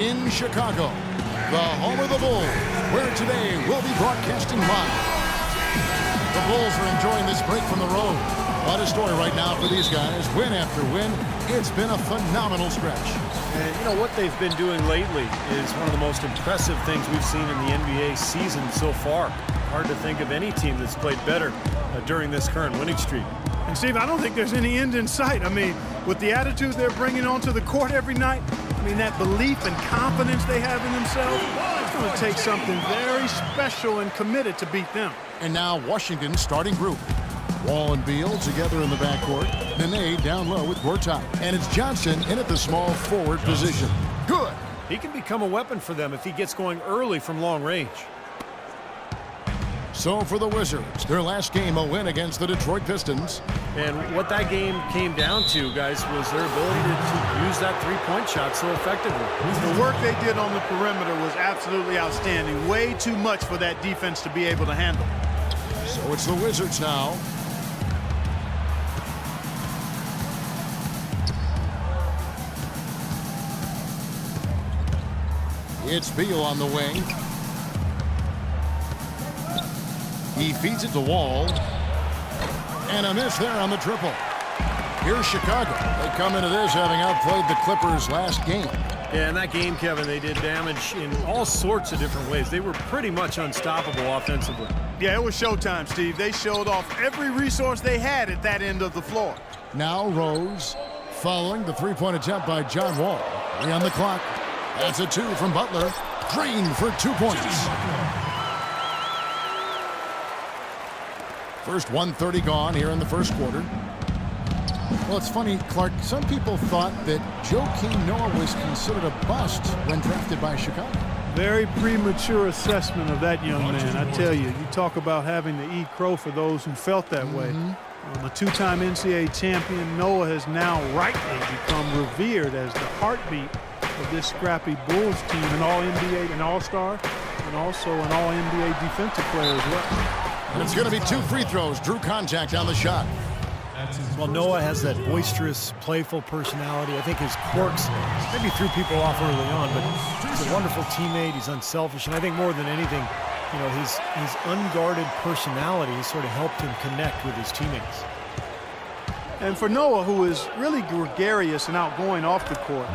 in Chicago, the home of the Bulls, where today we'll be broadcasting live. The Bulls are enjoying this break from the road. What a story right now for these guys. Win after win. It's been a phenomenal stretch. And you know what they've been doing lately is one of the most impressive things we've seen in the NBA season so far. Hard to think of any team that's played better during this current winning streak. And Steve, I don't think there's any end in sight. I mean, with the attitude they're bringing onto the court every night, I mean, that belief and confidence they have in themselves, it's going to take something very special and committed to beat them. And now Washington's starting group. Wall and Beal together in the backcourt. Nene down low with Gortat. And it's Johnson in at the small forward position. Good. He can become a weapon for them if he gets going early from long range. So for the Wizards, their last game a win against the Detroit Pistons. And what that game came down to, guys, was their ability to use that three-point shot so effectively. The work they did on the perimeter was absolutely outstanding. Way too much for that defense to be able to handle. So it's the Wizards now. It's Beal on the wing. He feeds it to Wall. And a miss there on the triple. Here's Chicago. They come into this having outplayed the Clippers last game. Yeah, in that game, Kevin, they did damage in all sorts of different ways. They were pretty much unstoppable offensively. Yeah, it was showtime, Steve. They showed off every resource they had at that end of the floor. Now Rose following the three-point attempt by John Wall. 3 on the clock. That's a 2 from Butler. Green for 2 points. First 1:30 gone here in the first quarter. Well, it's funny, Clark, some people thought that Joakim Noah was considered a bust when drafted by Chicago. Very premature assessment of that young man. I tell you, you talk about having to eat crow for those who felt that way. A two-time NCAA champion, Noah has now rightly become revered as the heartbeat of this scrappy Bulls team, an All-NBA, an All-Star, and also an All-NBA defensive player as well. And it's going to be 2 free throws. Drew contact on the shot. Well, Noah has that boisterous, playful personality. I think his quirks maybe threw people off early on, but he's a wonderful teammate. He's unselfish, and I think more than anything, you know, his unguarded personality has sort of helped him connect with his teammates. And for Noah, who is really gregarious and outgoing off the court,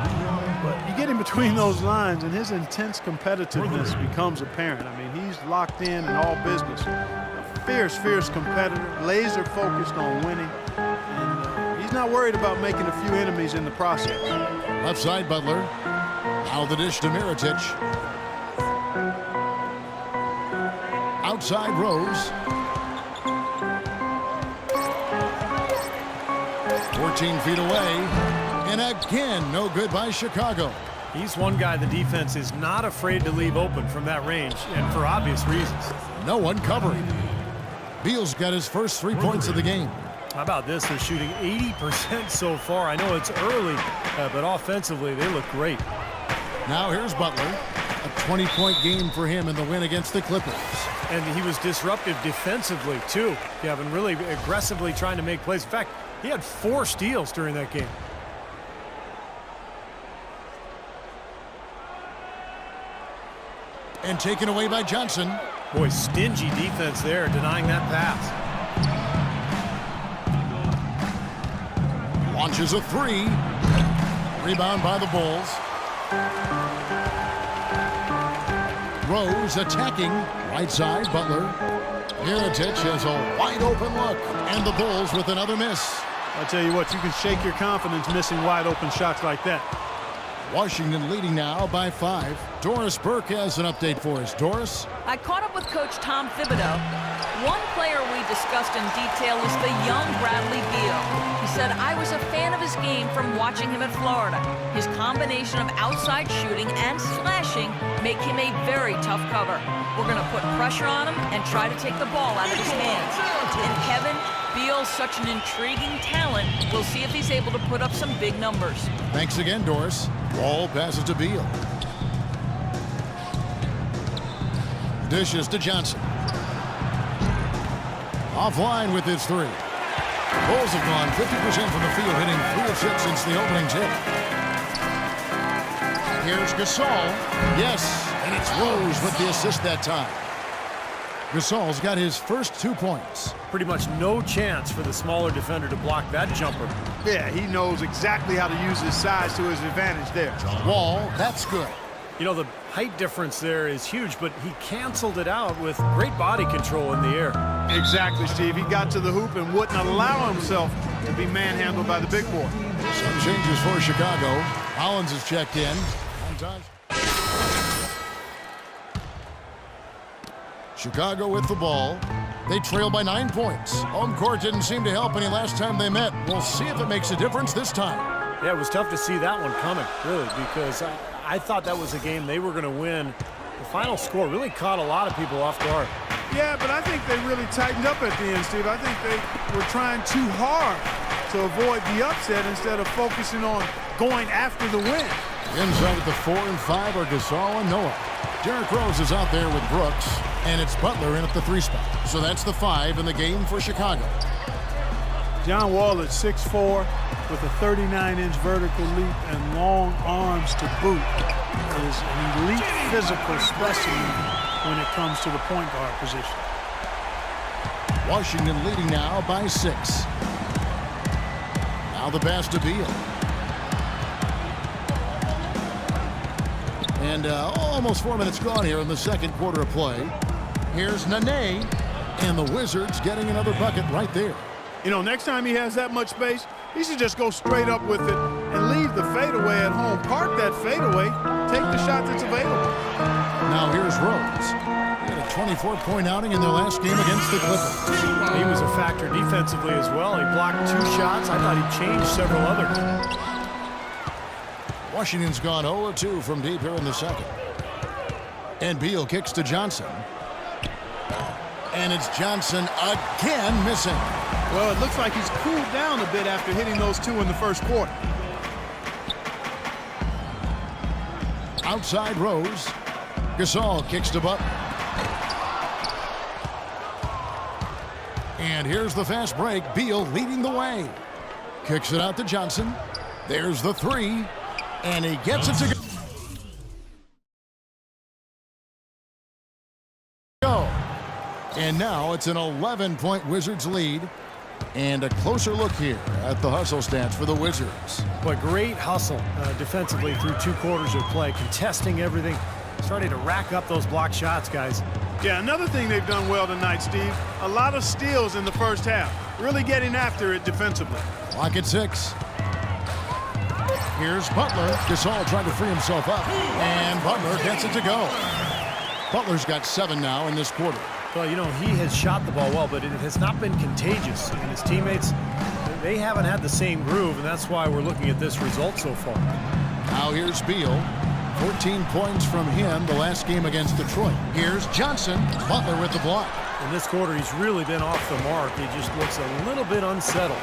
but you get in between those lines and his intense competitiveness becomes apparent. I mean, he's locked in all business. A fierce competitor, laser focused on winning, and he's not worried about making a few enemies in the process. Left side, Butler. Now the dish to Mirotic. Outside, Rose. 14 feet away. And again, no good by Chicago. He's one guy the defense is not afraid to leave open from that range, and for obvious reasons. No one covering. Beal's got his first 3 points of the game. How about this? They're shooting 80% so far. I know it's early, but offensively, they look great. Now here's Butler. A 20-point game for him in the win against the Clippers. And he was disruptive defensively, too, Kevin, really aggressively trying to make plays. In fact, he had 4 steals during that game. And taken away by Johnson. Boy, stingy defense there, denying that pass. Launches a 3. Rebound by the Bulls. Rose attacking. Right side, Butler. Mirotic has a wide open look. And the Bulls with another miss. I'll tell you what, you can shake your confidence missing wide open shots like that. Washington leading now by 5. Doris Burke has an update for us. Doris? I caught up with Coach Tom Thibodeau. One player we discussed in detail is the young Bradley Beal. He said, I was a fan of his game from watching him at Florida. His combination of outside shooting and slashing make him a very tough cover. We're going to put pressure on him and try to take the ball out of his hands. And Kevin, Beal's such an intriguing talent. We'll see if he's able to put up some big numbers. Thanks again, Doris. Wall passes to Beal. Dishes to Johnson. Offline with his 3. Bulls have gone 50% from the field, hitting 3 of 6 since the opening tip. Here's Gasol. Yes, and it's Rose with the assist that time. Gasol's got his first 2 points. Pretty much no chance for the smaller defender to block that jumper. Yeah, he knows exactly how to use his size to his advantage there. Wall, that's good. You know, the height difference there is huge, but he canceled it out with great body control in the air. Exactly, Steve. He got to the hoop and wouldn't allow himself to be manhandled by the big boy. Some changes for Chicago. Hollins is checked in. Chicago with the ball. They trail by 9 points. Home court didn't seem to help any last time they met. We'll see if it makes a difference this time. Yeah, it was tough to see that one coming, really, because I thought that was a game they were going to win. The final score really caught a lot of people off guard. Yeah, but I think they really tightened up at the end, Steve. I think they were trying too hard to avoid the upset instead of focusing on going after the win. Inside at the 4 and 5 are Gasol and Noah. Derrick Rose is out there with Brooks, and it's Butler in at the 3 spot. So that's the 5 in the game for Chicago. John Wall at 6'4", with a 39-inch vertical leap and long arms to boot, is an elite physical specimen when it comes to the point guard position. Washington leading now by 6. Now the pass to Beal. And almost 4 minutes gone here in the second quarter of play. Here's Nene, and the Wizards getting another bucket right there. You know, next time he has that much space, he should just go straight up with it and leave the fadeaway at home. Park that fadeaway, take the shot that's available. Now here's Rose. He had a 24-point outing in their last game against the Clippers. He was a factor defensively as well. He blocked 2 shots. I thought he changed several others. Washington's gone 0-2 from deep here in the second. And Beal kicks to Johnson. And it's Johnson again missing. Well, it looks like he's cooled down a bit after hitting those 2 in the first quarter. Outside Rose. Gasol kicks to Butler. And here's the fast break. Beal leading the way. Kicks it out to Johnson. There's the 3. And he gets it to go. And now it's an 11-point Wizards lead. And a closer look here at the hustle stats for the Wizards. But great hustle defensively through 2 quarters of play, contesting everything, starting to rack up those block shots, guys. Yeah, another thing they've done well tonight, Steve, a lot of steals in the first half, really getting after it defensively. Clock at 6. Here's Butler. Gasol trying to free himself up, and Butler gets it to go. Butler's got 7 now in this quarter. Well, you know, he has shot the ball well, but it has not been contagious. And his teammates, they haven't had the same groove, and that's why we're looking at this result so far. Now here's Beal. 14 points from him the last game against Detroit. Here's Johnson. Butler with the block. In this quarter, he's really been off the mark. He just looks a little bit unsettled.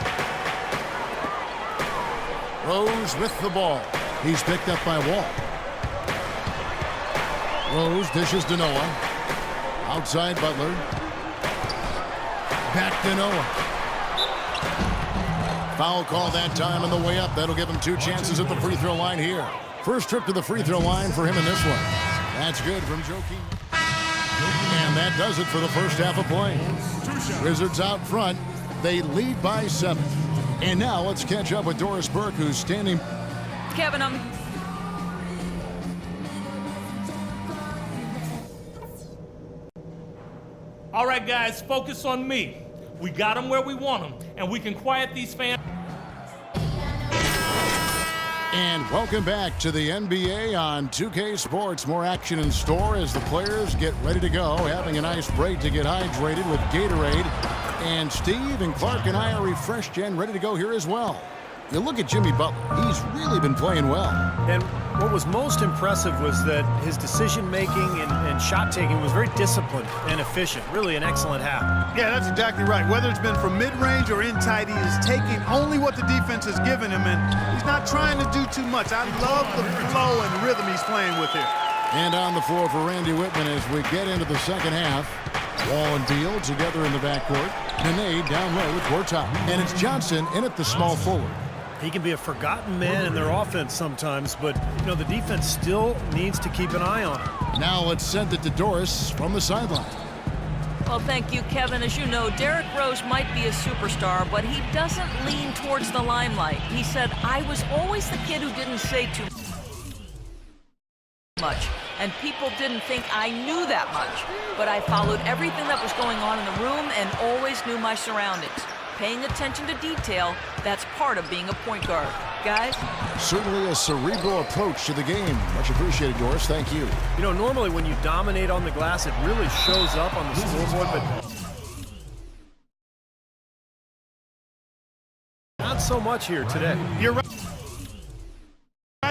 Rose with the ball. He's picked up by Wall. Rose dishes to Noah. Outside Butler. Back to Noah. Foul call that time on the way up. That'll give him 2 chances at the free throw line here. First trip to the free throw line for him in this one. That's good from Joakim. And that does it for the first half of play. Wizards out front. They lead by 7. And now let's catch up with Doris Burke, who's standing. Kevin, All right, guys, focus on me. We got them where we want them, and we can quiet these fans. And welcome back to the NBA on 2K Sports. More action in store as the players get ready to go, having a nice break to get hydrated with Gatorade. And Steve and Clark and I are refreshed and ready to go here as well. You look at Jimmy Butler. He's really been playing well. And what was most impressive was that his decision-making and shot-taking was very disciplined and efficient. Really an excellent half. Yeah, that's exactly right. Whether it's been from mid-range or in tight, he is taking only what the defense has given him, and he's not trying to do too much. I love the flow and rhythm he's playing with here. And on the floor for Randy Whitman as we get into the second half. Wall and Beal together in the backcourt. Nene down low with Gortat. And it's Johnson in at the small forward. He can be a forgotten man in their offense sometimes, but, you know, the defense still needs to keep an eye on him. Now let's send it to Doris from the sideline. Well, thank you, Kevin. As you know, Derrick Rose might be a superstar, but he doesn't lean towards the limelight. He said, I was always the kid who didn't say too much, and people didn't think I knew that much. But I followed everything that was going on in the room and always knew my surroundings. Paying attention to detail, that's part of being a point guard. Guys? Certainly a cerebral approach to the game. Much appreciated, Doris. Thank you. You know, normally when you dominate on the glass, it really shows up on the scoreboard, but not so much here today. You're right,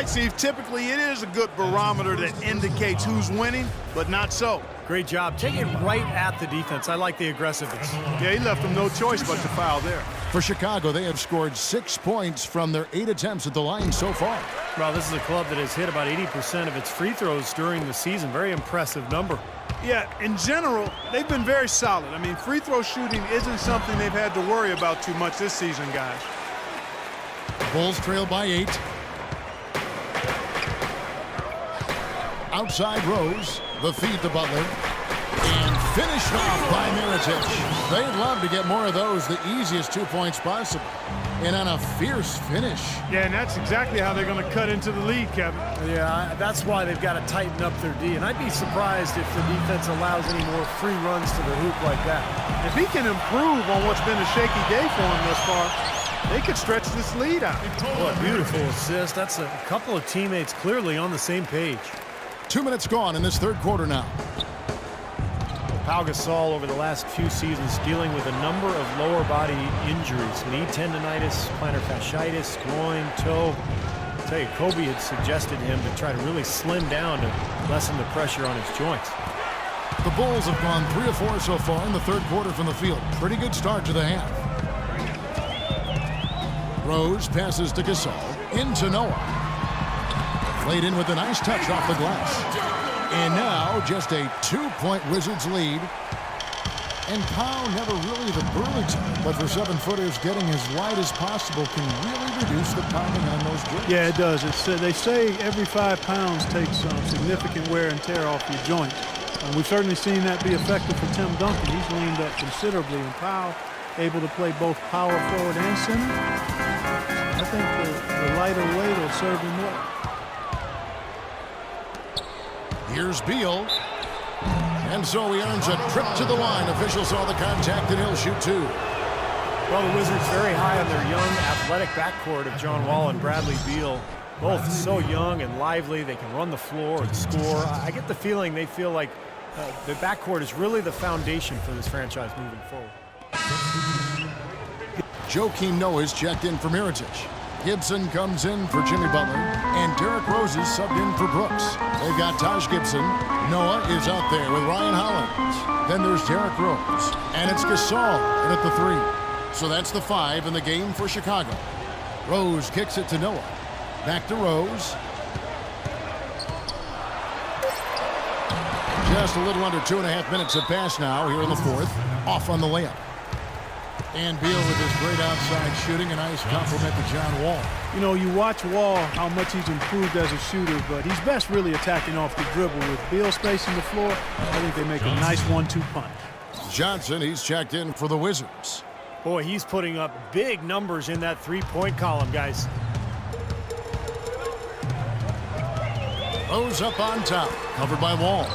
Steve. Typically, it is a good barometer that indicates who's winning, but not so. Great job. Take it right at the defense. I like the aggressiveness. Yeah, he left them no choice but to foul there. For Chicago, they have scored 6 points from their 8 attempts at the line so far. Well, this is a club that has hit about 80% of its free throws during the season. Very impressive number. Yeah, in general, they've been very solid. I mean, free throw shooting isn't something they've had to worry about too much this season, guys. Bulls trail by 8. Outside Rose, the feed to Butler, and finished off by Mirotic. They'd love to get more of those, the easiest 2 points possible, and on a fierce finish. Yeah, and that's exactly how they're going to cut into the lead, Kevin. Yeah, that's why they've got to tighten up their D, and I'd be surprised if the defense allows any more free runs to the hoop like that. If he can improve on what's been a shaky day for him thus far, they could stretch this lead out. What a beautiful assist. That's a couple of teammates clearly on the same page. 2 minutes gone in this third quarter now. Pau Gasol over the last few seasons dealing with a number of lower body injuries. Knee tendonitis, plantar fasciitis, groin, toe. I'll tell you, Kobe had suggested him to try to really slim down to lessen the pressure on his joints. The Bulls have gone 3 of 4 so far in the third quarter from the field. Pretty good start to the half. Rose passes to Gasol, into Noah. Laid in with a nice touch off the glass. And now just a 2-point Wizards lead. And Pau never really the burly type, but for 7-footers, getting as wide as possible can really reduce the pounding on those joints. Yeah, it does. They say every 5 pounds takes significant wear and tear off your joints. And we've certainly seen that be effective for Tim Duncan. He's leaned up considerably, and Pau able to play both power forward and center. I think the lighter weight will serve him well. Here's Beal. And so he earns a trip to the line. Officials saw the contact, and he'll shoot 2. Well, the Wizards very high on their young, athletic backcourt of John Wall and Bradley Beal. Both so young and lively. They can run the floor and score. I get the feeling they feel like the backcourt is really the foundation for this franchise moving forward. Joakim Noah's checked in for Mirotic. Gibson comes in for Jimmy Butler, and Derrick Rose is subbed in for Brooks. They've got Taj Gibson. Noah is out there with Ryan Hollins. Then there's Derrick Rose, and it's Gasol in at the 3. So that's the 5 in the game for Chicago. Rose kicks it to Noah. Back to Rose. Just a little under 2.5 minutes have passed now here in the fourth. Off on the layup. And Beal with his great outside shooting. A nice compliment to John Wall. You know, you watch Wall, how much he's improved as a shooter, but he's best really attacking off the dribble. With Beal spacing the floor, I think they make a nice 1-2 punch. Johnson, he's checked in for the Wizards. Boy, he's putting up big numbers in that 3-point column, guys. Rose up on top, covered by Wall.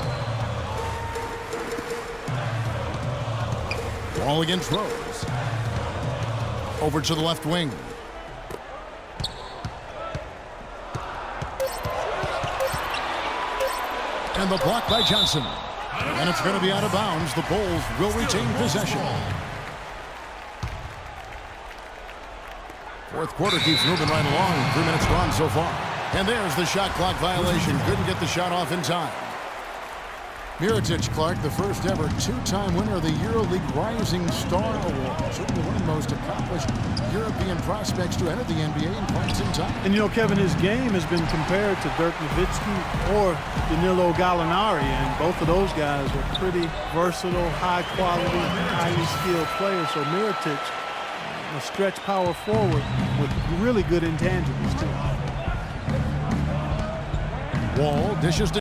Wall against Rose. Over to the left wing. And the block by Johnson. And it's going to be out of bounds. The Bulls will retain possession. Fourth quarter keeps moving right along. 3 minutes gone so far. And there's the shot clock violation. Couldn't get the shot off in time. Mirotic, Clark, the first ever 2-time winner of the EuroLeague Rising Star Award. Certainly one of the most accomplished European prospects to enter the NBA in quite some time. And you know, Kevin, his game has been compared to Dirk Nowitzki or Danilo Gallinari, and both of those guys are pretty versatile, high-quality, highly skilled players. So Mirotic a stretch power forward with really good intangibles, too. Wall dishes to